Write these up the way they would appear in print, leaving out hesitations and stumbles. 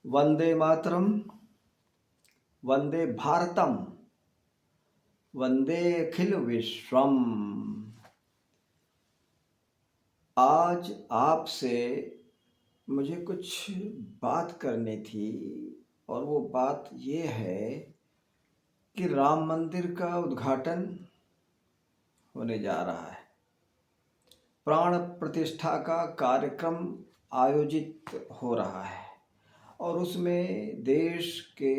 वंदे मातरम, वंदे भारतम, वंदे अखिल विश्वम। आज आपसे मुझे कुछ बात करनी थी और वो बात ये है कि राम मंदिर का उद्घाटन होने जा रहा है। प्राण प्रतिष्ठा का कार्यक्रम आयोजित हो रहा है और उसमें देश के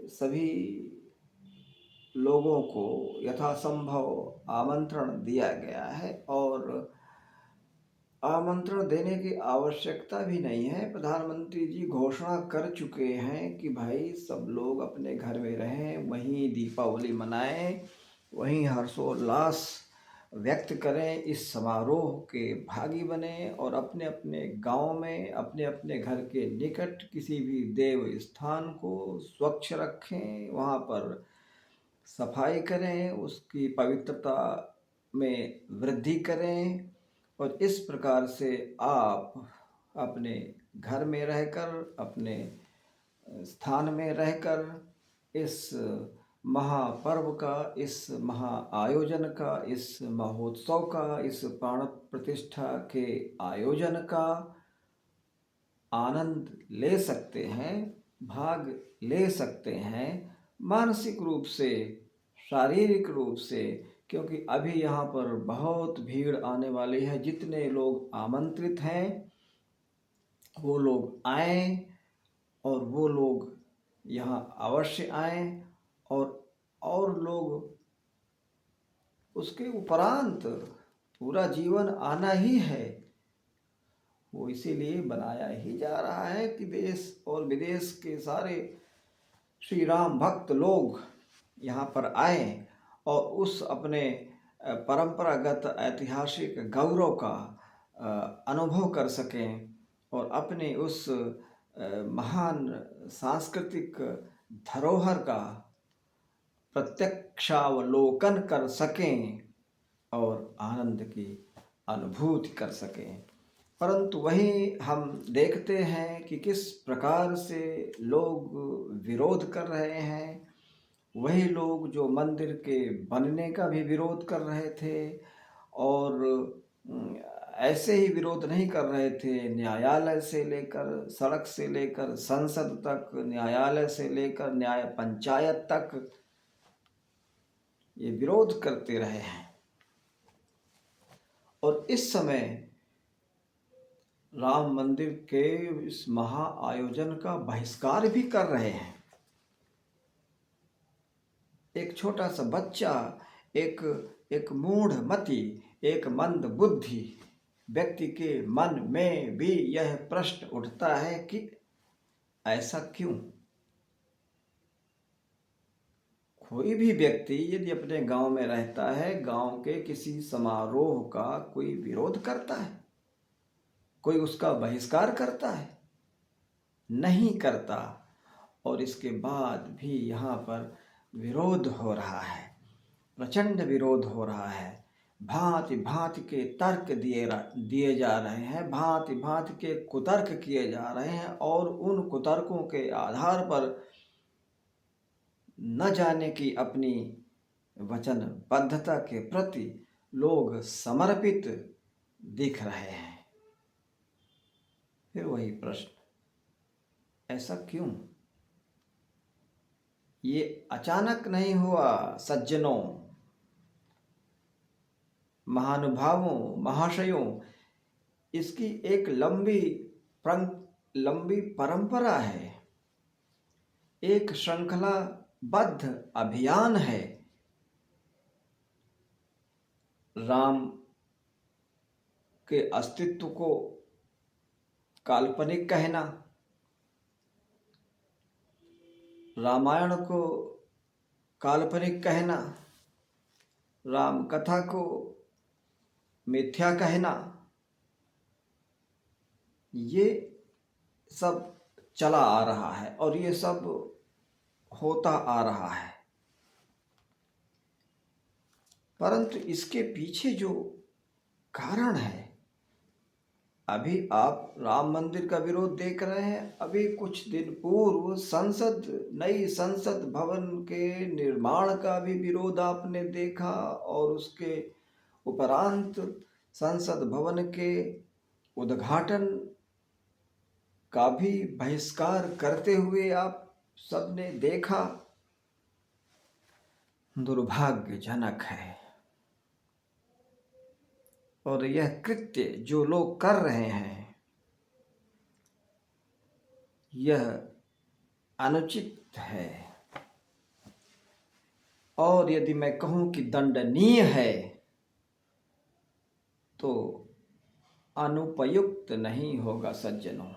सभी लोगों को यथासंभव आमंत्रण दिया गया है और आमंत्रण देने की आवश्यकता भी नहीं है। प्रधानमंत्री जी घोषणा कर चुके हैं कि भाई सब लोग अपने घर में रहें, वहीं दीपावली मनाएं, वहीं हर्षोल्लास व्यक्त करें, इस समारोह के भागी बने और अपने अपने गांव में अपने अपने घर के निकट किसी भी देव स्थान को स्वच्छ रखें, वहाँ पर सफाई करें, उसकी पवित्रता में वृद्धि करें और इस प्रकार से आप अपने घर में रहकर, अपने स्थान में रहकर इस महापर्व का, इस महाआयोजन का, इस महोत्सव का, इस प्राण प्रतिष्ठा के आयोजन का आनंद ले सकते हैं, भाग ले सकते हैं, मानसिक रूप से, शारीरिक रूप से, क्योंकि अभी यहाँ पर बहुत भीड़ आने वाली है। जितने लोग आमंत्रित हैं वो लोग आएं और वो लोग यहाँ अवश्य आएं और लोग उसके उपरांत पूरा जीवन आना ही है। वो इसीलिए बनाया ही जा रहा है कि देश और विदेश के सारे श्री राम भक्त लोग यहाँ पर आएं और उस अपने परंपरागत ऐतिहासिक गौरव का अनुभव कर सकें और अपने उस महान सांस्कृतिक धरोहर का प्रत्यक्षावलोकन कर सकें और आनंद की अनुभूति कर सकें। परंतु वहीं हम देखते हैं कि किस प्रकार से लोग विरोध कर रहे हैं। वही लोग जो मंदिर के बनने का भी विरोध कर रहे थे और ऐसे ही विरोध नहीं कर रहे थे, न्यायालय से लेकर, सड़क से लेकर संसद तक, न्यायालय से लेकर न्याय पंचायत तक ये विरोध करते रहे हैं और इस समय राम मंदिर के इस महाआयोजन का बहिष्कार भी कर रहे हैं। एक छोटा सा बच्चा, एक मूढ़ मति, एक मंद बुद्धि व्यक्ति के मन में भी यह प्रश्न उठता है कि ऐसा क्यों? कोई भी व्यक्ति यदि अपने गांव में रहता है, गांव के किसी समारोह का कोई विरोध करता है, कोई उसका बहिष्कार करता है? नहीं करता। और इसके बाद भी यहाँ पर विरोध हो रहा है, प्रचंड विरोध हो रहा है। भांति भांति के तर्क दिए जा रहे हैं, भांति भांति के कुतर्क किए जा रहे हैं और उन कुतर्कों के आधार पर न जाने की अपनी वचनबद्धता के प्रति लोग समर्पित दिख रहे हैं। फिर वही प्रश्न, ऐसा क्यों? ये अचानक नहीं हुआ सज्जनों, महानुभावों, महाशयों। इसकी एक लंबी परंपरा है, एक श्रृंखलाबद्ध अभियान है। राम के अस्तित्व को काल्पनिक कहना, रामायण को काल्पनिक कहना, राम कथा को मिथ्या कहना, ये सब चला आ रहा है और ये सब होता आ रहा है। परंतु इसके पीछे जो कारण है अभी आप राम मंदिर का विरोध देख रहे हैं। अभी कुछ दिन पूर्व नई संसद भवन के निर्माण का भी विरोध आपने देखा, और उसके उपरांत संसद भवन के उद्घाटन का भी बहिष्कार करते हुए आप सबने देखा। दुर्भाग्यजनक है। और यह कृत्य जो लोग कर रहे हैं, यह अनुचित है, और यदि मैं कहूं कि दंडनीय है तो अनुपयुक्त नहीं होगा। सज्जनों,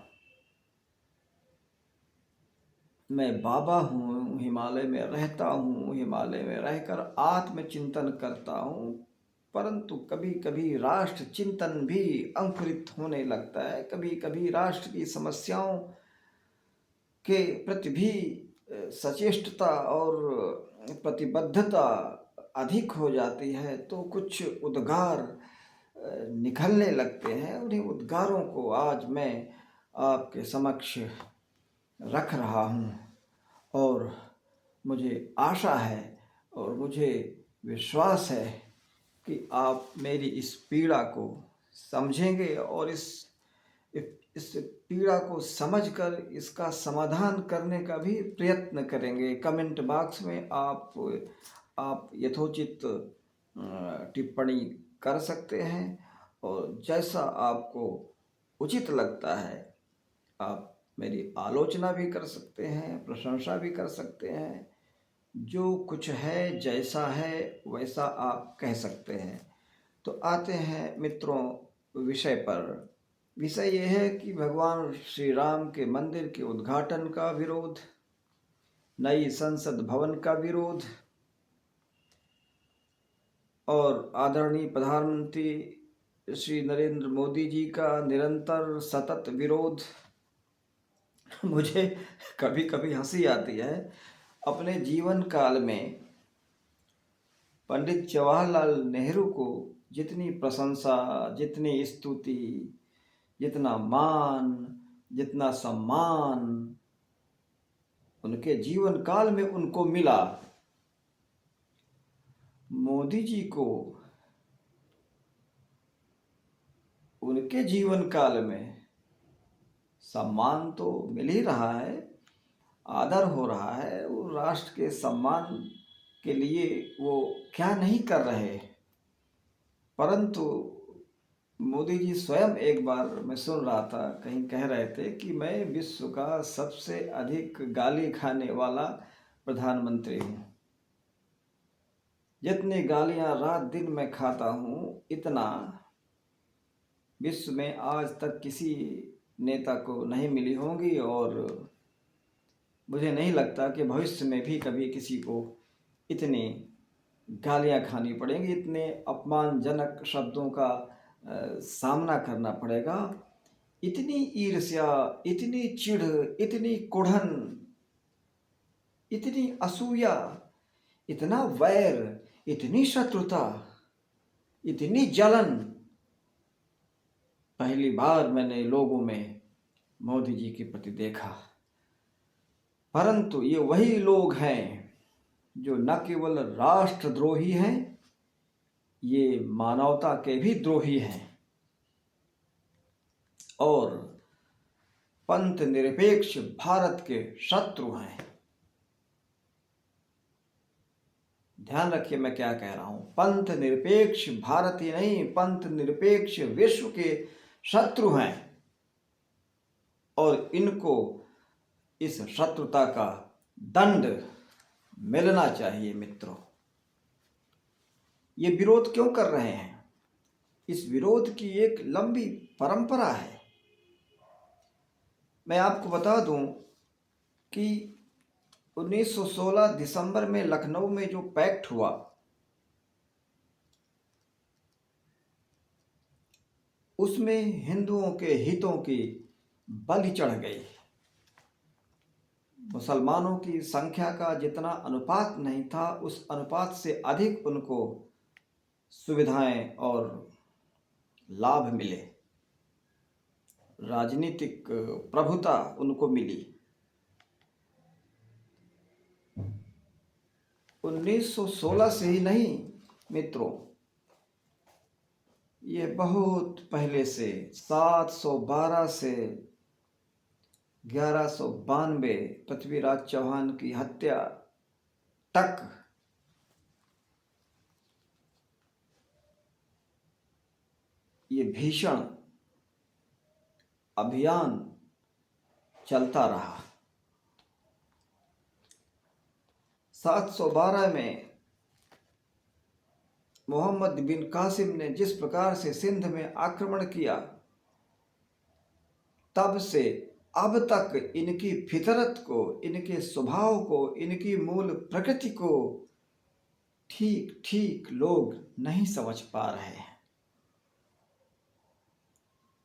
मैं बाबा हूँ, हिमालय में रहता हूँ, हिमालय में रहकर आत्मचिंतन करता हूँ, परंतु कभी कभी राष्ट्र चिंतन भी अंकुरित होने लगता है। कभी कभी राष्ट्र की समस्याओं के प्रति भी सचेष्टता और प्रतिबद्धता अधिक हो जाती है, तो कुछ उद्गार निकलने लगते हैं। उन्हीं उद्गारों को आज मैं आपके समक्ष रख रहा हूँ, और मुझे आशा है और मुझे विश्वास है कि आप मेरी इस पीड़ा को समझेंगे और इस पीड़ा को समझकर इसका समाधान करने का भी प्रयत्न करेंगे। कमेंट बॉक्स में आप यथोचित टिप्पणी कर सकते हैं, और जैसा आपको उचित लगता है आप मेरी आलोचना भी कर सकते हैं, प्रशंसा भी कर सकते हैं। जो कुछ है, जैसा है वैसा आप कह सकते हैं। तो आते हैं मित्रों विषय पर। विषय यह है कि भगवान श्री राम के मंदिर के उद्घाटन का विरोध, नई संसद भवन का विरोध, और आदरणीय प्रधानमंत्री श्री नरेंद्र मोदी जी का निरंतर सतत विरोध। मुझे कभी कभी हंसी आती है। अपने जीवन काल में पंडित जवाहरलाल नेहरू को जितनी प्रशंसा, जितनी स्तुति, जितना मान, जितना सम्मान उनके जीवन काल में उनको मिला, मोदी जी को उनके जीवन काल में सम्मान तो मिल ही रहा है, आदर हो रहा है। वो राष्ट्र के सम्मान के लिए वो क्या नहीं कर रहे। परंतु मोदी जी स्वयं, एक बार मैं सुन रहा था, कहीं कह रहे थे कि मैं विश्व का सबसे अधिक गाली खाने वाला प्रधानमंत्री हूँ। जितनी गालियाँ रात दिन में खाता हूँ, इतना विश्व में आज तक किसी नेता को नहीं मिली होंगी, और मुझे नहीं लगता कि भविष्य में भी कभी किसी को इतनी गालियाँ खानी पड़ेंगी, इतने अपमानजनक शब्दों का सामना करना पड़ेगा। इतनी ईर्ष्या, इतनी चिढ़, इतनी कुढ़न, इतनी असूया, इतना वैर, इतनी शत्रुता, इतनी जलन पहली बार मैंने लोगों में मोदी जी के प्रति देखा। परंतु ये वही लोग हैं जो न केवल राष्ट्रद्रोही हैं, ये मानवता के भी द्रोही हैं, और पंथ निरपेक्ष भारत के शत्रु हैं। ध्यान रखिए मैं क्या कह रहा हूं। पंथ निरपेक्ष भारत ही नहीं, पंथ निरपेक्ष विश्व के शत्रु हैं, और इनको इस शत्रुता का दंड मिलना चाहिए। मित्रों, ये विरोध क्यों कर रहे हैं? इस विरोध की एक लंबी परंपरा है। मैं आपको बता दूं कि 1916 दिसंबर में लखनऊ में जो पैक्ट हुआ, उसमें हिंदुओं के हितों की बलि चढ़ गई। मुसलमानों की संख्या का जितना अनुपात नहीं था, उस अनुपात से अधिक उनको सुविधाएं और लाभ मिले। राजनीतिक प्रभुता उनको मिली। 1916 से ही नहीं मित्रों, ये बहुत पहले से 712 से 1192 पृथ्वीराज चौहान की हत्या तक ये भीषण अभियान चलता रहा। 712 में मोहम्मद बिन कासिम ने जिस प्रकार से सिंध में आक्रमण किया, तब से अब तक इनकी फितरत को, इनके स्वभाव को, इनकी मूल प्रकृति को ठीक ठीक लोग नहीं समझ पा रहे हैं।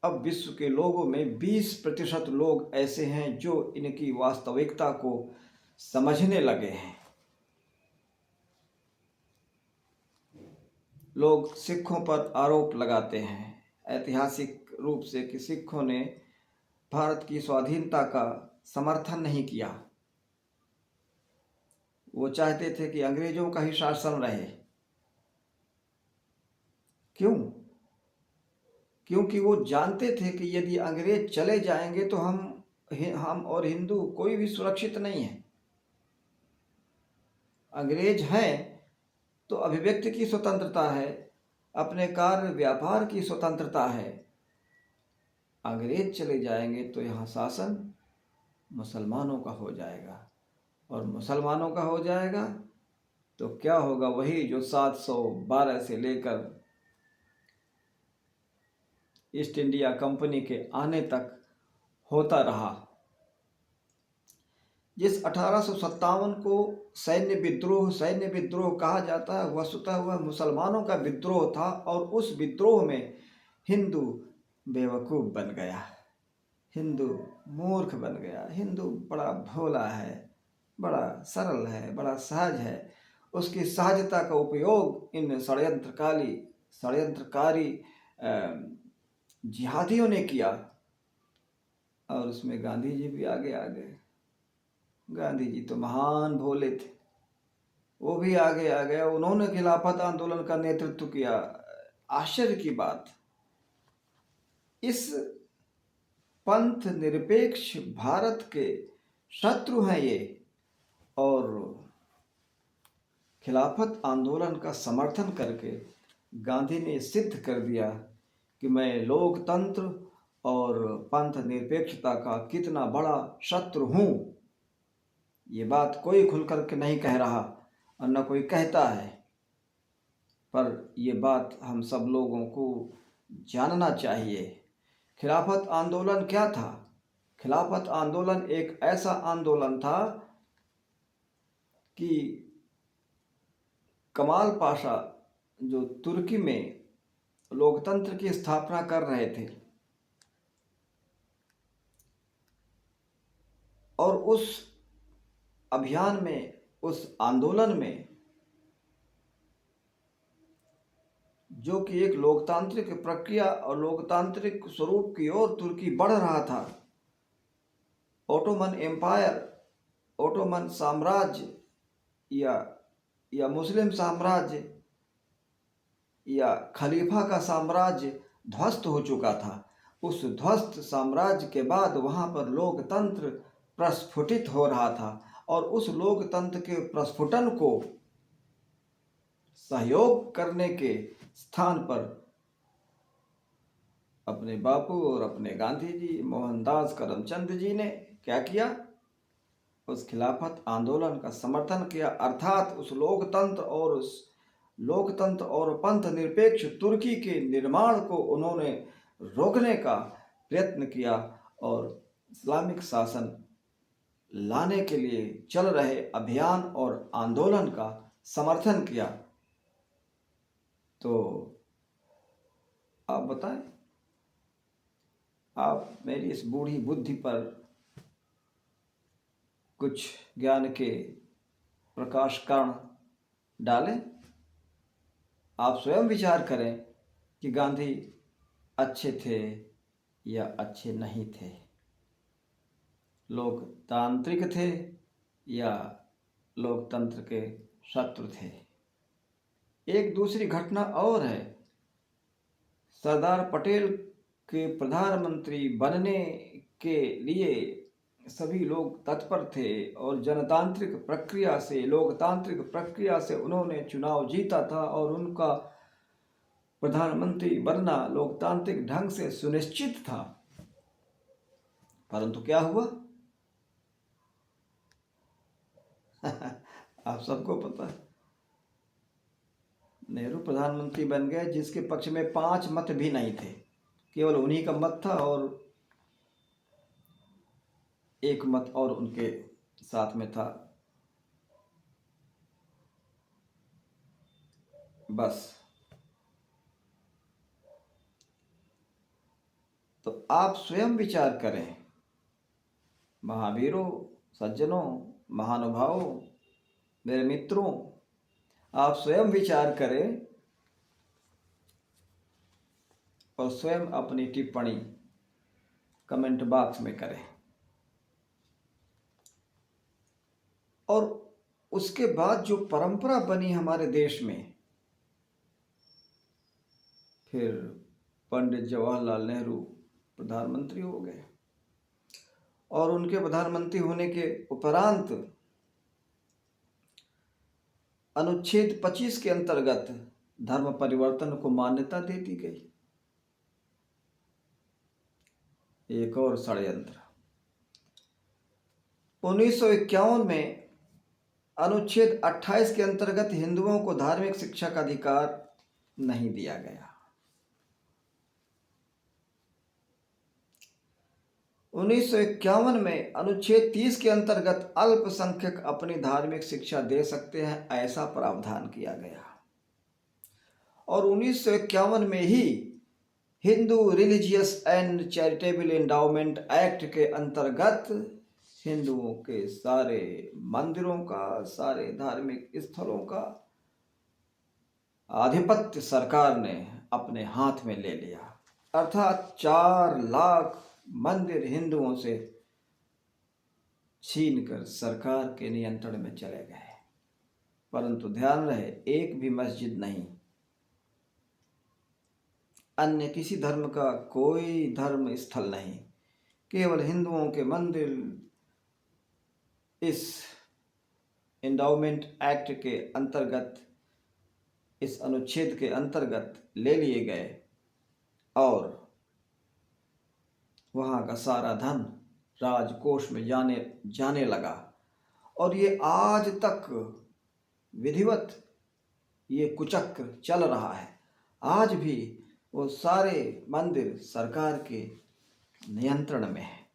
अब विश्व के लोगों में 20% लोग ऐसे हैं जो इनकी वास्तविकता को समझने लगे हैं। लोग सिखों पर आरोप लगाते हैं ऐतिहासिक रूप से कि सिखों ने भारत की स्वाधीनता का समर्थन नहीं किया। वो चाहते थे कि अंग्रेजों का ही शासन रहे। क्यों? क्योंकि वो जानते थे कि यदि अंग्रेज चले जाएंगे तो हम और हिंदू कोई भी सुरक्षित नहीं है। अंग्रेज हैं तो अभिव्यक्ति की स्वतंत्रता है, अपने कार्य व्यापार की स्वतंत्रता है। अंग्रेज चले जाएंगे तो यहाँ शासन मुसलमानों का हो जाएगा, और मुसलमानों का हो जाएगा तो क्या होगा? वही जो 712 से लेकर ईस्ट इंडिया कंपनी के आने तक होता रहा। जिस 1857 को सैन्य विद्रोह कहा जाता है, वस्तुतः वह मुसलमानों का विद्रोह था, और उस विद्रोह में हिंदू बेवकूफ़ बन गया, हिंदू मूर्ख बन गया। हिंदू बड़ा भोला है, बड़ा सरल है, बड़ा सहज है। उसकी सहजता का उपयोग इन षड्यंत्रकारी जिहादियों ने किया, और उसमें गांधी जी भी आगे आ गए। गांधी जी तो महान भोले थे, वो भी आगे आ गए। उन्होंने खिलाफत आंदोलन का नेतृत्व किया। आश्चर्य की बात, इस पंथ निरपेक्ष भारत के शत्रु हैं ये, और खिलाफत आंदोलन का समर्थन करके गांधी ने सिद्ध कर दिया कि मैं लोकतंत्र और पंथ निरपेक्षता का कितना बड़ा शत्रु हूँ। ये बात कोई खुल कर के नहीं कह रहा, और न कोई कहता है, पर ये बात हम सब लोगों को जानना चाहिए। खिलाफत आंदोलन क्या था? खिलाफत आंदोलन एक ऐसा आंदोलन था कि कमाल पाशा जो तुर्की में लोकतंत्र की स्थापना कर रहे थे, और उस अभियान में, उस आंदोलन में, जो कि एक लोकतांत्रिक प्रक्रिया और लोकतांत्रिक स्वरूप की ओर तुर्की बढ़ रहा था। ओटोमन एम्पायर, ओटोमन साम्राज्य या मुस्लिम साम्राज्य या खलीफा का साम्राज्य ध्वस्त हो चुका था। उस ध्वस्त साम्राज्य के बाद वहाँ पर लोकतंत्र प्रस्फुटित हो रहा था, और उस लोकतंत्र के प्रस्फुटन को सहयोग करने के स्थान पर अपने बापू और अपने गांधी जी, मोहनदास करमचंद जी ने क्या किया? उस खिलाफत आंदोलन का समर्थन किया, अर्थात उस लोकतंत्र और पंथ निरपेक्ष तुर्की के निर्माण को उन्होंने रोकने का प्रयत्न किया, और इस्लामिक शासन लाने के लिए चल रहे अभियान और आंदोलन का समर्थन किया। तो आप बताएं, आप मेरी इस बूढ़ी बुद्धि पर कुछ ज्ञान के प्रकाश कण डालें। आप स्वयं विचार करें कि गांधी अच्छे थे, या अच्छे नहीं थे, लोकतांत्रिक थे या लोकतंत्र के शत्रु थे। एक दूसरी घटना और है, सरदार पटेल के प्रधानमंत्री बनने के लिए सभी लोग तत्पर थे और लोकतांत्रिक प्रक्रिया से उन्होंने चुनाव जीता था और उनका प्रधानमंत्री बनना लोकतांत्रिक ढंग से सुनिश्चित था। परंतु क्या हुआ? आप सबको पता है, नेहरू प्रधानमंत्री बन गए जिसके पक्ष में 5 मत भी नहीं थे, केवल उन्हीं का मत था और एक मत और उनके साथ में था, बस। तो आप स्वयं विचार करें, महावीरों, सज्जनों, महानुभावों, मेरे मित्रों, आप स्वयं विचार करें और स्वयं अपनी टिप्पणी कमेंट बॉक्स में करें। और उसके बाद जो परंपरा बनी हमारे देश में, फिर पंडित जवाहरलाल नेहरू प्रधानमंत्री हो गए और उनके प्रधानमंत्री होने के उपरांत अनुच्छेद 25 के अंतर्गत धर्म परिवर्तन को मान्यता दे दी गई। एक और षड्यंत्र, 1951 में अनुच्छेद 28 के अंतर्गत हिंदुओं को धार्मिक शिक्षा का अधिकार नहीं दिया गया। 1951 में अनुच्छेद 30 के अंतर्गत अल्पसंख्यक अपनी धार्मिक शिक्षा दे सकते हैं, ऐसा प्रावधान किया गया। और 1951 में ही Hindu religious and charitable endowment act के अंतर्गत हिंदुओं के सारे मंदिरों का, सारे धार्मिक स्थलों का आधिपत्य सरकार ने अपने हाथ में ले लिया, अर्थात 4 लाख मंदिर हिंदुओं से छीनकर सरकार के नियंत्रण में चले गए। परंतु ध्यान रहे, एक भी मस्जिद नहीं, अन्य किसी धर्म का कोई धर्म स्थल नहीं, केवल हिंदुओं के मंदिर इस एंडाउमेंट एक्ट के अंतर्गत, इस अनुच्छेद के अंतर्गत ले लिए गए और वहाँ का सारा धन राजकोष में जाने लगा। और ये आज तक विधिवत ये कुचक्र चल रहा है। आज भी वो सारे मंदिर सरकार के नियंत्रण में है।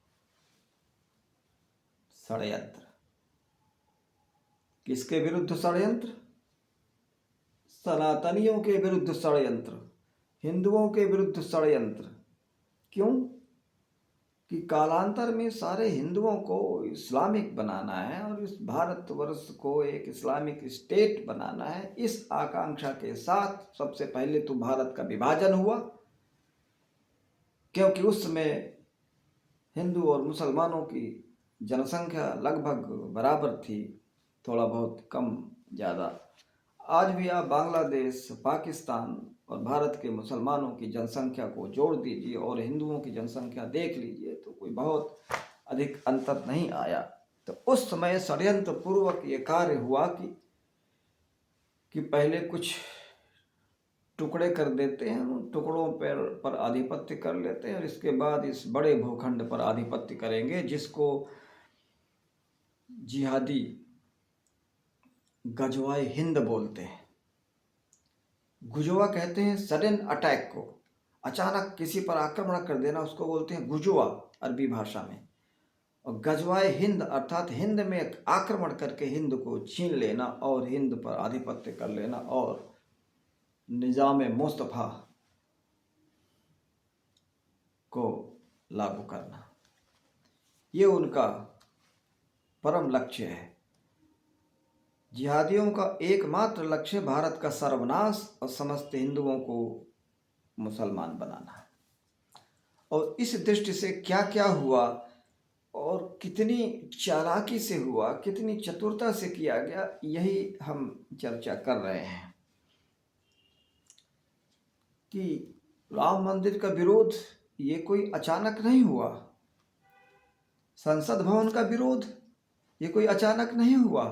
षड्यंत्र, किसके विरुद्ध षड्यंत्र? सनातनियों के विरुद्ध षड्यंत्र, हिंदुओं के विरुद्ध षड्यंत्र। क्यों? कि कालांतर में सारे हिंदुओं को इस्लामिक बनाना है और इस भारतवर्ष को एक इस्लामिक स्टेट बनाना है। इस आकांक्षा के साथ सबसे पहले तो भारत का विभाजन हुआ, क्योंकि उस समय हिंदू और मुसलमानों की जनसंख्या लगभग बराबर थी, थोड़ा बहुत कम ज़्यादा। आज भी आप बांग्लादेश, पाकिस्तान और भारत के मुसलमानों की जनसंख्या को जोड़ दीजिए और हिंदुओं की जनसंख्या देख लीजिए तो कोई बहुत अधिक अंतर नहीं आया। तो उस समय षड्यंत्र पूर्वक ये कार्य हुआ कि पहले कुछ टुकड़े कर देते हैं, उन टुकड़ों पर आधिपत्य कर लेते हैं और इसके बाद इस बड़े भूखंड पर आधिपत्य करेंगे, जिसको जिहादी गजवाए हिंद बोलते हैं। गुजवा कहते हैं सडन अटैक को, अचानक किसी पर आक्रमण कर देना, उसको बोलते हैं गुजवा अरबी भाषा में। और गजवाए हिंद अर्थात हिंद में आक्रमण करके हिंद को छीन लेना और हिंद पर आधिपत्य कर लेना और निजाम मुस्तफा को लागू करना, ये उनका परम लक्ष्य है। जिहादियों का एकमात्र लक्ष्य भारत का सर्वनाश और समस्त हिंदुओं को मुसलमान बनाना है। और इस दृष्टि से क्या क्या हुआ और कितनी चालाकी से हुआ, कितनी चतुरता से किया गया, यही हम चर्चा कर रहे हैं कि राम मंदिर का विरोध ये कोई अचानक नहीं हुआ। संसद भवन का विरोध ये कोई अचानक नहीं हुआ।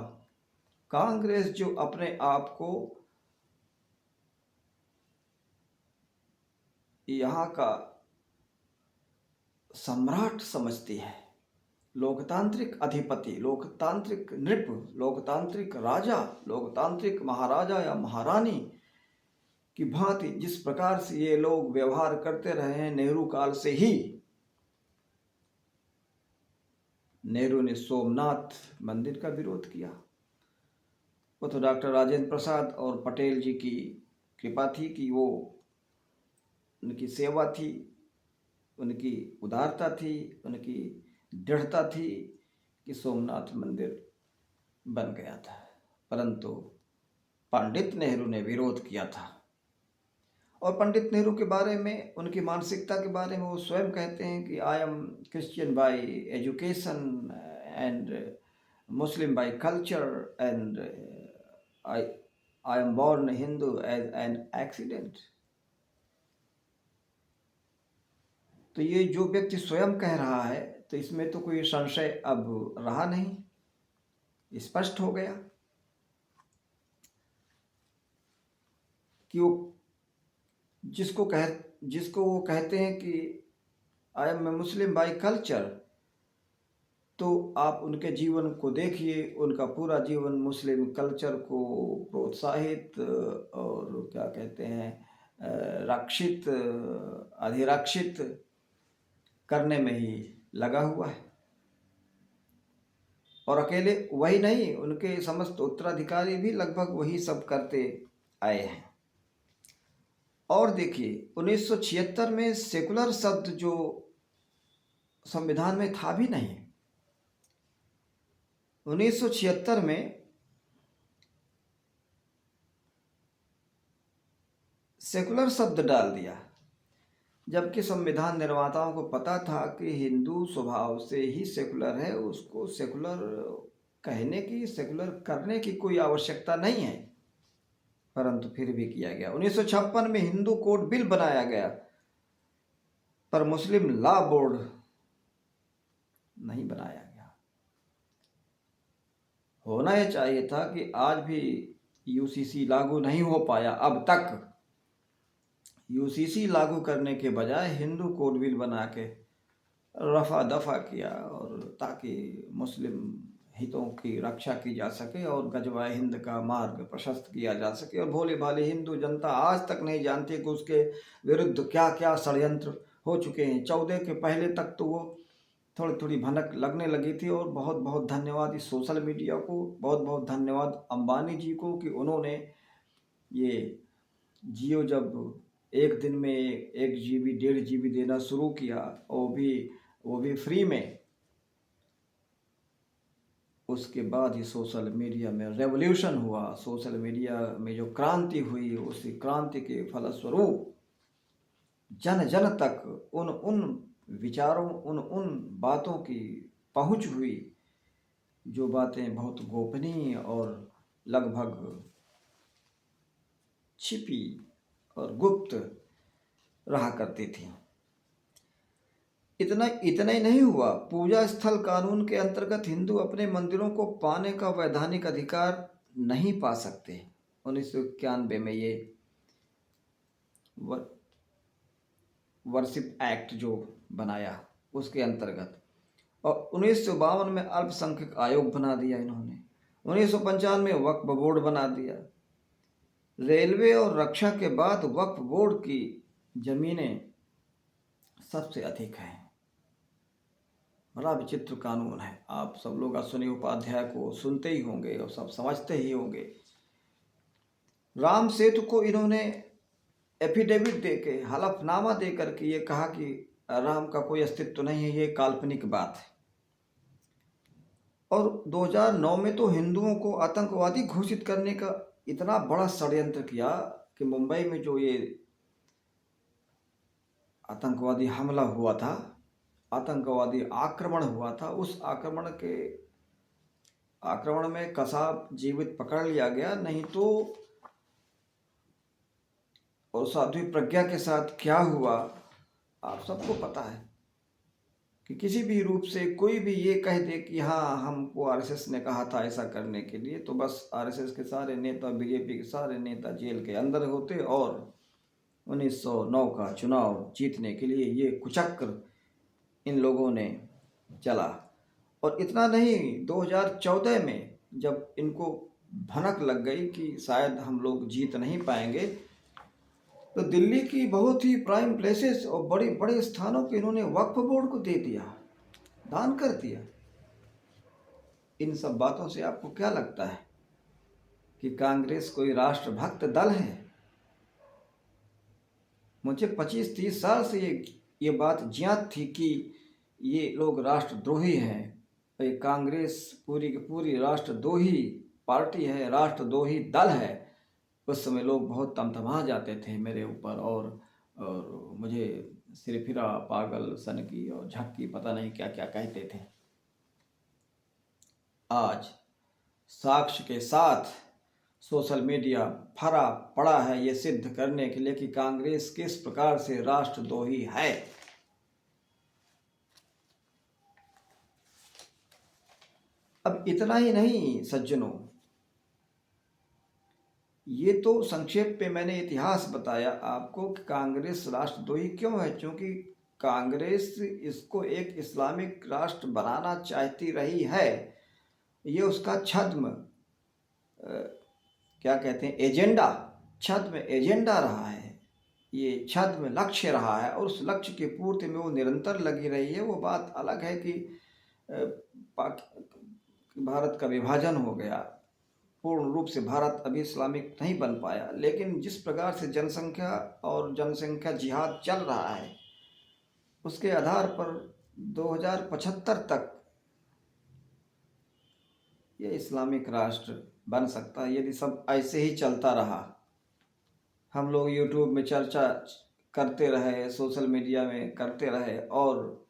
कांग्रेस जो अपने आप को यहाँ का सम्राट समझती है, लोकतांत्रिक अधिपति, लोकतांत्रिक नृप, लोकतांत्रिक राजा, लोकतांत्रिक महाराजा या महारानी की भांति जिस प्रकार से ये लोग व्यवहार करते रहे हैं नेहरू काल से ही। नेहरू ने सोमनाथ मंदिर का विरोध किया, वो तो डॉक्टर राजेंद्र प्रसाद और पटेल जी की कृपा थी कि वो उनकी सेवा थी, उनकी उदारता थी, उनकी दृढ़ता थी कि सोमनाथ मंदिर बन गया था। परंतु पंडित नेहरू ने विरोध किया था। और पंडित नेहरू के बारे में, उनकी मानसिकता के बारे में वो स्वयं कहते हैं कि I am Christian by education and Muslim by culture and I am born Hindu as an accident. तो ये जो व्यक्ति स्वयं कह रहा है तो इसमें तो कोई संशय अब रहा नहीं, स्पष्ट हो गया कि वो जिसको वो कहते हैं कि I M Muslim by culture, तो आप उनके जीवन को देखिए, उनका पूरा जीवन मुस्लिम कल्चर को प्रोत्साहित और क्या कहते हैं रक्षित, अधिरक्षित करने में ही लगा हुआ है। और अकेले वही नहीं, उनके समस्त उत्तराधिकारी भी लगभग वही सब करते आए हैं। और देखिए 1976 में सेकुलर शब्द जो संविधान में था भी नहीं, 1976 में सेकुलर शब्द डाल दिया, जबकि संविधान निर्माताओं को पता था कि हिंदू स्वभाव से ही सेकुलर है, उसको सेकुलर कहने की, सेकुलर करने की कोई आवश्यकता नहीं है, परंतु फिर भी किया गया। 1956 में हिंदू कोड बिल बनाया गया, पर मुस्लिम लॉ बोर्ड नहीं बनाया गया। होना यह चाहिए था कि आज भी यूसीसी लागू नहीं हो पाया, अब तक यूसीसी लागू करने के बजाय हिंदू कोड बिल बना के रफा दफा किया, और ताकि मुस्लिम हितों की रक्षा की जा सके और गजवा हिंद का मार्ग प्रशस्त किया जा सके। और भोले भाले हिंदू जनता आज तक नहीं जानती कि उसके विरुद्ध क्या क्या षड्यंत्र हो चुके हैं। 14 के पहले तक तो वो थोड़ी थोड़ी भनक लगने लगी थी। और बहुत बहुत धन्यवाद इस सोशल मीडिया को, बहुत बहुत धन्यवाद अंबानी जी को कि उन्होंने ये जियो जब एक दिन में 1 GB 1.5 GB देना शुरू किया, वो भी फ्री में, उसके बाद ही सोशल मीडिया में रेवोल्यूशन हुआ। सोशल मीडिया में जो क्रांति हुई, उसी क्रांति के फलस्वरूप जन जन तक उन विचारों, उन बातों की पहुंच हुई जो बातें बहुत गोपनीय और लगभग छिपी और गुप्त रहा करती थी। इतना ही नहीं हुआ, पूजा स्थल कानून के अंतर्गत हिंदू अपने मंदिरों को पाने का वैधानिक अधिकार नहीं पा सकते। 1991 में ये वर्शिप एक्ट जो बनाया उसके अंतर्गत, और 1952 में अल्पसंख्यक आयोग बना दिया इन्होंने। 1995 में वक्फ बोर्ड बना दिया। रेलवे और रक्षा के बाद वक्फ बोर्ड की जमीनें सबसे अधिक हैं। बड़ा विचित्र कानून है। आप सब लोग अश्विनी उपाध्याय को सुनते ही होंगे और सब समझते ही होंगे। राम सेतु को इन्होंने एफिडेविट दे के, हलफनामा दे करके ये कहा कि राम का कोई अस्तित्व नहीं है, ये काल्पनिक बात है। और 2009 में तो हिंदुओं को आतंकवादी घोषित करने का इतना बड़ा षड्यंत्र किया कि मुंबई में जो ये आतंकवादी हमला हुआ था, आतंकवादी आक्रमण हुआ था, उस आक्रमण में कसाब जीवित पकड़ लिया गया, नहीं तो और साध्वी प्रज्ञा के साथ क्या हुआ आप सबको पता है कि किसी भी रूप से कोई भी ये कह दे कि हाँ हमको आरएसएस ने कहा था ऐसा करने के लिए, तो बस आरएसएस के सारे नेता, बीजेपी के सारे नेता जेल के अंदर होते और 1909 का चुनाव जीतने के लिए ये कुचक्र इन लोगों ने चला। और इतना नहीं, 2014 में जब इनको भनक लग गई कि शायद हम लोग जीत नहीं पाएंगे, तो दिल्ली की बहुत ही प्राइम प्लेसेस और बड़े बड़े स्थानों को इन्होंने वक्फ बोर्ड को दे दिया, दान कर दिया। इन सब बातों से आपको क्या लगता है कि कांग्रेस कोई राष्ट्रभक्त दल है? मुझे 25-30 साल से ये बात ज्ञात थी कि ये लोग राष्ट्रद्रोही हैं। ये कांग्रेस पूरी की पूरी राष्ट्रद्रोही पार्टी है, राष्ट्रद्रोही दल है। उस समय लोग बहुत तमतमा जाते थे मेरे ऊपर और मुझे सिरफिरा, पागल, सनकी और झक्की, पता नहीं क्या क्या कहते थे। आज साक्ष्य के साथ सोशल मीडिया भरा पड़ा है ये सिद्ध करने के लिए कि कांग्रेस किस प्रकार से राष्ट्रद्रोही है। अब इतना ही नहीं सज्जनों, ये तो संक्षेप पे मैंने इतिहास बताया आपको कि कांग्रेस राष्ट्रद्रोही क्यों है। क्योंकि कांग्रेस इसको एक इस्लामिक राष्ट्र बनाना चाहती रही है। ये उसका छद्म क्या कहते हैं, एजेंडा, छद्म एजेंडा रहा है, ये छद्म लक्ष्य रहा है और उस लक्ष्य की पूर्ति में वो निरंतर लगी रही है। वो बात अलग है कि भारत का विभाजन हो गया, पूर्ण रूप से भारत अभी इस्लामिक नहीं बन पाया, लेकिन जिस प्रकार से जनसंख्या जिहाद चल रहा है उसके आधार पर 2075 तक ये इस्लामिक राष्ट्र बन सकता है यदि सब ऐसे ही चलता रहा। हम लोग यूट्यूब में चर्चा करते रहे, सोशल मीडिया में करते रहे, और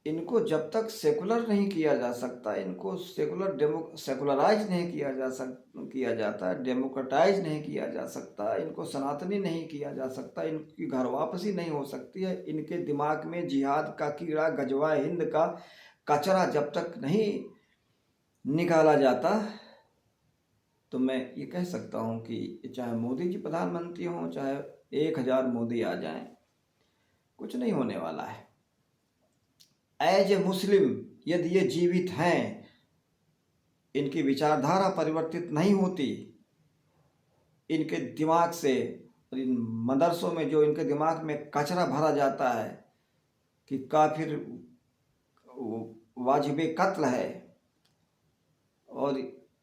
इनको जब तक सेकुलर नहीं किया जा सकता, इनको सेकुलराइज नहीं किया जाता, डेमोक्रेटाइज नहीं किया जा सकता, इनको सनातनी नहीं किया जा सकता, इनकी घर वापसी नहीं हो सकती है, इनके दिमाग में जिहाद का कीड़ा, गजवा हिंद का कचरा जब तक नहीं निकाला जाता, तो मैं ये कह सकता हूँ कि चाहे मोदी जी प्रधानमंत्री हों, चाहे 1000 मोदी आ जाएं, कुछ नहीं होने वाला है। एज ए मुस्लिम यदि ये जीवित हैं, इनकी विचारधारा परिवर्तित नहीं होती, इनके दिमाग से, इन मदरसों में जो इनके दिमाग में कचरा भरा जाता है कि काफिर वाजिबे कत्ल है और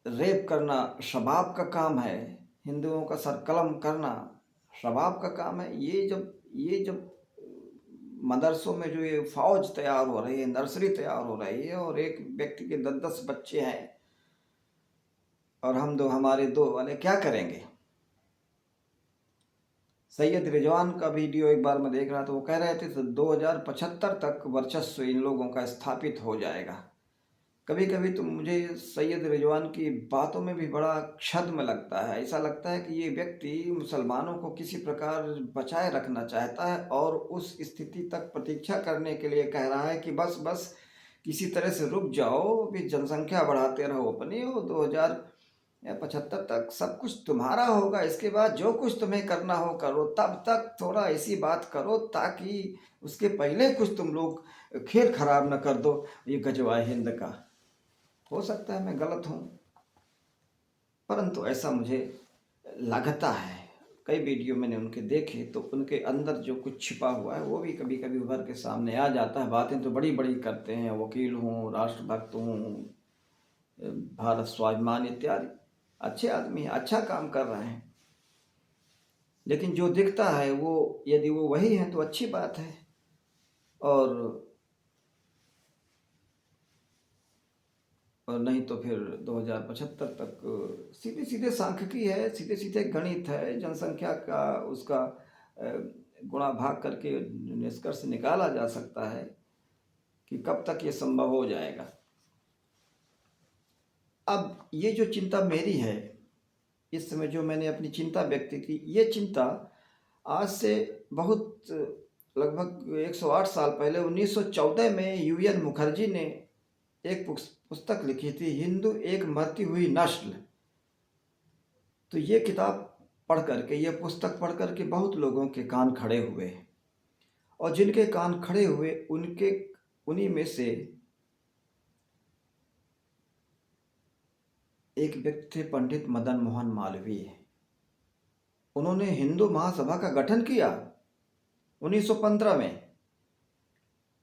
रेप करना शबाब का काम है, हिंदुओं का सर कलम करना शबाब का काम है, ये जब मदरसों में जो ये फौज तैयार हो रही है, नर्सरी तैयार हो रही है, और एक व्यक्ति के 10-10 बच्चे हैं और हमारे दो वाले क्या करेंगे। सैयद रिजवान का वीडियो एक बार मैं देख रहा था, वो कह रहे थे तो 2075 तक वर्चस्व इन लोगों का स्थापित हो जाएगा। कभी कभी तो मुझे सैयद रिजवान की बातों में भी बड़ा छद्म लगता है। ऐसा लगता है कि ये व्यक्ति मुसलमानों को किसी प्रकार बचाए रखना चाहता है और उस स्थिति तक प्रतीक्षा करने के लिए कह रहा है कि बस किसी तरह से रुक जाओ, भी जनसंख्या बढ़ाते रहो अपनी, और 2075 तक सब कुछ तुम्हारा होगा, इसके बाद जो कुछ तुम्हें करना हो करो, तब तक थोड़ा ऐसी बात करो ताकि उसके पहले कुछ तुम लोग खेल खराब न कर दो ये गजवा हिंद का। हो सकता है मैं गलत हूँ, परंतु ऐसा मुझे लगता है। कई वीडियो मैंने उनके देखे तो उनके अंदर जो कुछ छिपा हुआ है वो भी कभी कभी उभर के सामने आ जाता है। बातें तो बड़ी बड़ी करते हैं, वकील हूँ, राष्ट्रभक्त हूँ, भारत स्वाभिमान इत्यादि, अच्छे आदमी हैं, अच्छा काम कर रहे हैं, लेकिन जो दिखता है वो यदि वो वही है तो अच्छी बात है। और नहीं तो फिर 2075 तक सीधे सीधे सांख्यिकी है, सीधे सीधे गणित है, जनसंख्या का उसका गुणा भाग करके निष्कर्ष निकाला जा सकता है कि कब तक ये संभव हो जाएगा। अब ये जो चिंता मेरी है, इस समय जो मैंने अपनी चिंता व्यक्त की, ये चिंता आज से बहुत लगभग 108 साल पहले 1914 में UN मुखर्जी ने एक पुस्तक लिखी थी, हिंदू एक मरती हुई नस्ल। तो ये किताब पढ़ करके, ये पुस्तक पढ़ करके बहुत लोगों के कान खड़े हुए, और जिनके कान खड़े हुए उन्हीं में से एक व्यक्ति थे पंडित मदन मोहन मालवीय। उन्होंने हिंदू महासभा का गठन किया 1915 में,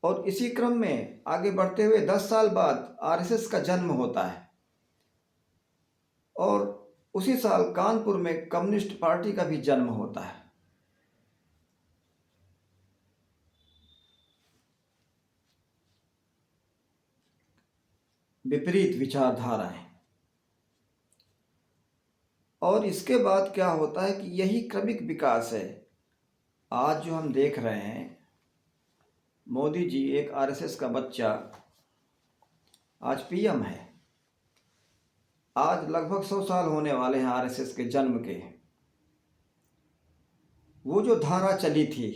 और इसी क्रम में आगे बढ़ते हुए 10 साल बाद RSS का जन्म होता है, और उसी साल कानपुर में कम्युनिस्ट पार्टी का भी जन्म होता है। विपरीत विचारधाराएं। और इसके बाद क्या होता है कि यही क्रमिक विकास है। आज जो हम देख रहे हैं, मोदी जी एक RSS का बच्चा, आज PM है। आज लगभग 100 साल होने वाले हैं RSS के जन्म के। वो जो धारा चली थी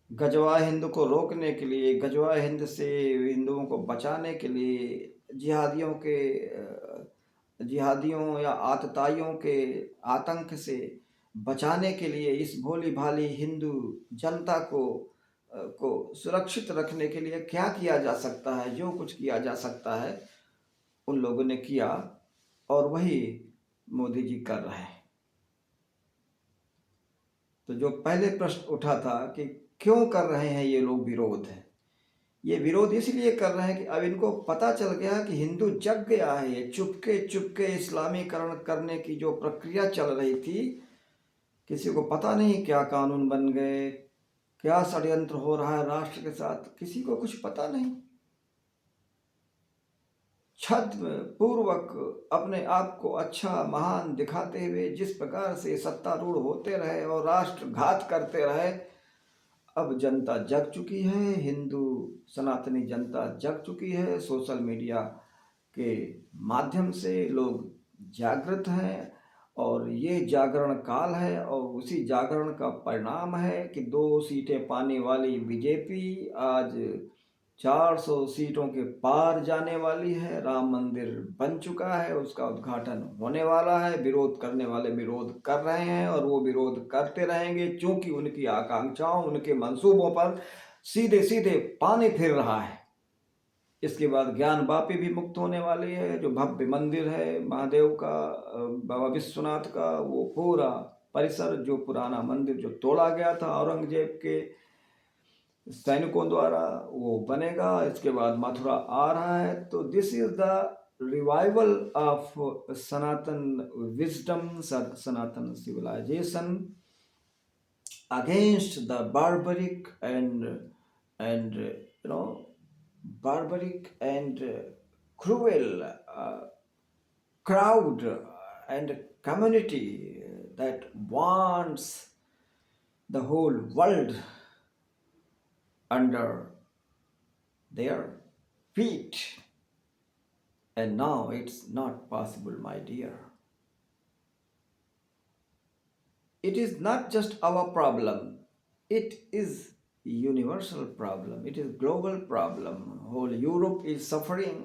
गजवा हिंद को रोकने के लिए, गजवा हिंद से हिंदुओं को बचाने के लिए, जिहादियों या आतताइयों के आतंक से बचाने के लिए, इस भोली भाली हिंदू जनता को सुरक्षित रखने के लिए क्या किया जा सकता है, जो कुछ किया जा सकता है उन लोगों ने किया, और वही मोदी जी कर रहे हैं। तो जो पहले प्रश्न उठा था कि क्यों कर रहे हैं ये लोग विरोध, है ये विरोध इसलिए कर रहे हैं कि अब इनको पता चल गया कि हिंदू जग गया है। चुपके चुपके इस्लामीकरण करने की जो प्रक्रिया चल रही थी, किसी को पता नहीं क्या कानून बन गए, क्या षड्यंत्र हो रहा है राष्ट्र के साथ, किसी को कुछ पता नहीं। छद्म पूर्वक अपने आप को अच्छा महान दिखाते हुए जिस प्रकार से सत्तारूढ़ होते रहे और राष्ट्रघात करते रहे, अब जनता जग चुकी है, हिंदू सनातनी जनता जग चुकी है। सोशल मीडिया के माध्यम से लोग जागृत हैं, और ये जागरण काल है, और उसी जागरण का परिणाम है कि 2 सीटें पाने वाली बीजेपी आज 400 सीटों के पार जाने वाली है। राम मंदिर बन चुका है, उसका उद्घाटन होने वाला है। विरोध करने वाले विरोध कर रहे हैं, और वो विरोध करते रहेंगे, क्योंकि उनकी आकांक्षाओं, उनके मंसूबों पर सीधे सीधे पानी फिर रहा है। इसके बाद ज्ञान वापी भी मुक्त होने वाली है, जो भव्य मंदिर है महादेव का, बाबा विश्वनाथ का, वो पूरा परिसर, जो पुराना मंदिर जो तोड़ा गया था औरंगजेब के सैनिकों द्वारा, वो बनेगा। इसके बाद मथुरा आ रहा है। तो this is the revival of Sanatan wisdom, Sanatan civilization against the barbaric and cruel crowd and community that wants the whole world under their feet. And now it's not possible, my dear. It is not just our problem, it is universal problem, it is global problem. Whole Europe is suffering.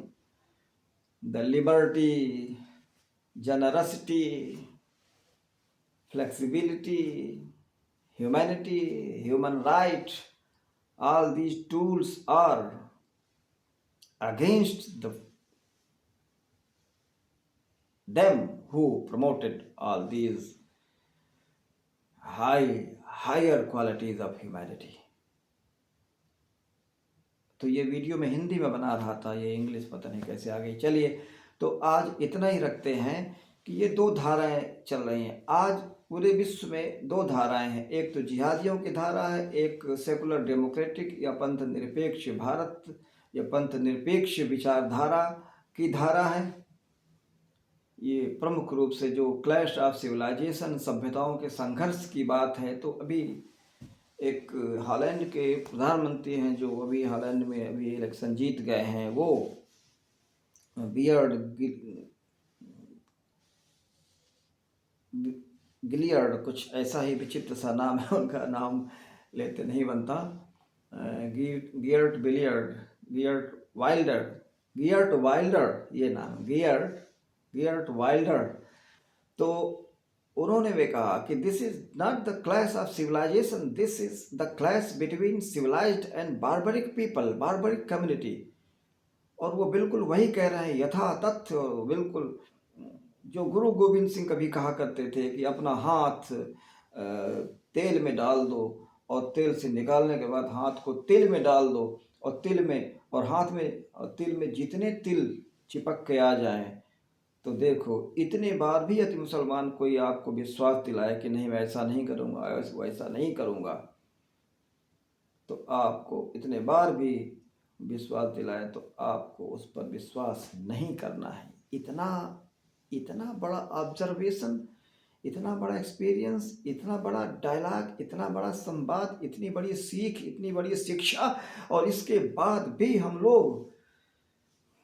The liberty, generosity, flexibility, humanity, human right, all these tools are against them who promoted all these higher qualities of humanity. तो ये video मैं हिंदी में बना रहा था, ये English पता नहीं कैसे आ गई। चलिए, तो आज इतना ही रखते हैं कि ये 2 धाराएं चल रही हैं। आज पूरे विश्व में 2 धाराएं हैं, एक तो जिहादियों की धारा है, एक सेकुलर डेमोक्रेटिक या पंथ निरपेक्ष भारत या पंथ निरपेक्ष विचारधारा की धारा है। ये प्रमुख रूप से जो क्लैश ऑफ सिविलाइजेशन, सभ्यताओं के संघर्ष की बात है, तो अभी एक हॉलैंड के प्रधानमंत्री हैं जो अभी हॉलैंड में अभी इलेक्शन जीत गए हैं, वो बियर्ड गिलियर्ड, कुछ ऐसा ही विचित्र सा नाम है उनका, नाम लेते नहीं बनता, गियर्ट बिलियर्ड, गियर्ट वाइल्डर ये नाम, गियर्ट वाइल्डर। तो उन्होंने भी कहा कि this is not the clash of civilization, this is the clash between civilized and barbaric people, barbaric community. और वो बिल्कुल वही कह रहे हैं, यथा तथ्य, बिल्कुल जो गुरु गोविंद सिंह कभी कहा करते थे कि अपना हाथ तेल में डाल दो और तेल से निकालने के बाद हाथ को तिल में डाल दो, और तिल में और हाथ में और तिल में जितने तिल चिपक के आ जाएं, तो देखो इतने बार भी यदि मुसलमान कोई आपको विश्वास दिलाए कि नहीं मैं ऐसा नहीं करूँगा, वैसा नहीं करूँगा, तो आपको इतने बार भी विश्वास दिलाए तो आपको उस पर विश्वास नहीं करना है। इतना बड़ा ऑब्जर्वेशन, इतना बड़ा एक्सपीरियंस, इतना बड़ा डायलॉग, इतना बड़ा संवाद, इतनी बड़ी सीख, इतनी बड़ी शिक्षा, और इसके बाद भी हम लोग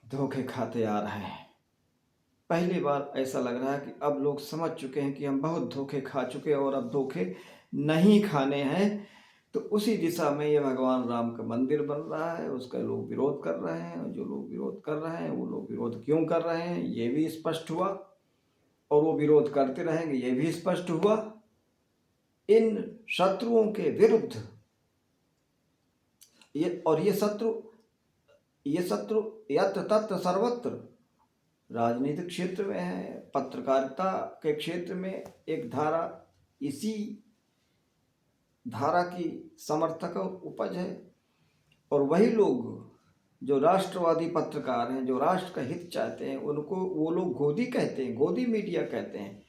धोखे खाते आ रहे हैं। पहली बार ऐसा लग रहा है कि अब लोग समझ चुके हैं कि हम बहुत धोखे खा चुके हैं और अब धोखे नहीं खाने हैं। तो उसी दिशा में ये भगवान राम का मंदिर बन रहा है, उसका लोग विरोध कर रहे हैं। जो लोग विरोध कर रहे हैं वो लोग विरोध क्यों कर रहे हैं ये भी स्पष्ट हुआ, और वो विरोध करते रहेंगे ये भी स्पष्ट हुआ। इन शत्रुओं के विरुद्ध ये शत्रु यत्र तत्र सर्वत्र, राजनीतिक क्षेत्र में है, पत्रकारिता के क्षेत्र में एक धारा, इसी धारा की समर्थक उपज है। और वही लोग जो राष्ट्रवादी पत्रकार हैं, जो राष्ट्र का हित चाहते हैं, उनको वो लोग गोदी कहते हैं, गोदी मीडिया कहते हैं।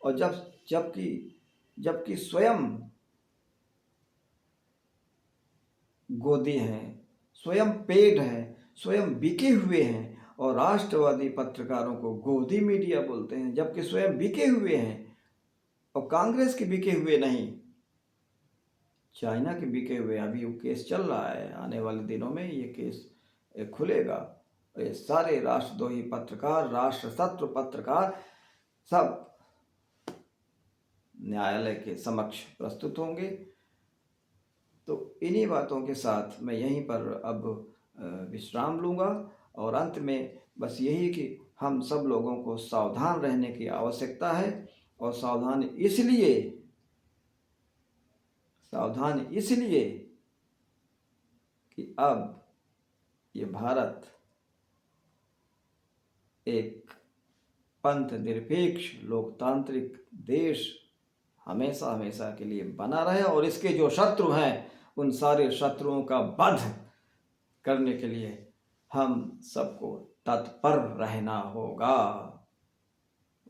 और जबकि स्वयं गोदी हैं, स्वयं पेड हैं, स्वयं बिके हुए हैं, और राष्ट्रवादी पत्रकारों को गोदी मीडिया बोलते हैं, जबकि स्वयं बिके हुए हैं। और कांग्रेस के बिके हुए नहीं, चाइना के बिके हुए। अभी वो केस चल रहा है, आने वाले दिनों में ये केस खुलेगा। ये सारे राष्ट्रद्रोही पत्रकार, राष्ट्र शत्रु पत्रकार सब न्यायालय के समक्ष प्रस्तुत होंगे। तो इन्हीं बातों के साथ मैं यहीं पर अब विश्राम लूँगा, और अंत में बस यही कि हम सब लोगों को सावधान रहने की आवश्यकता है। और सावधान इसलिए कि अब ये भारत एक पंथ निरपेक्ष लोकतांत्रिक देश हमेशा हमेशा के लिए बना रहे, और इसके जो शत्रु हैं उन सारे शत्रुओं का वध करने के लिए हम सबको तत्पर रहना होगा।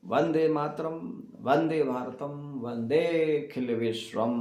वंदे मातरम, वंदे भारतम, वंदे अखिल विश्वम।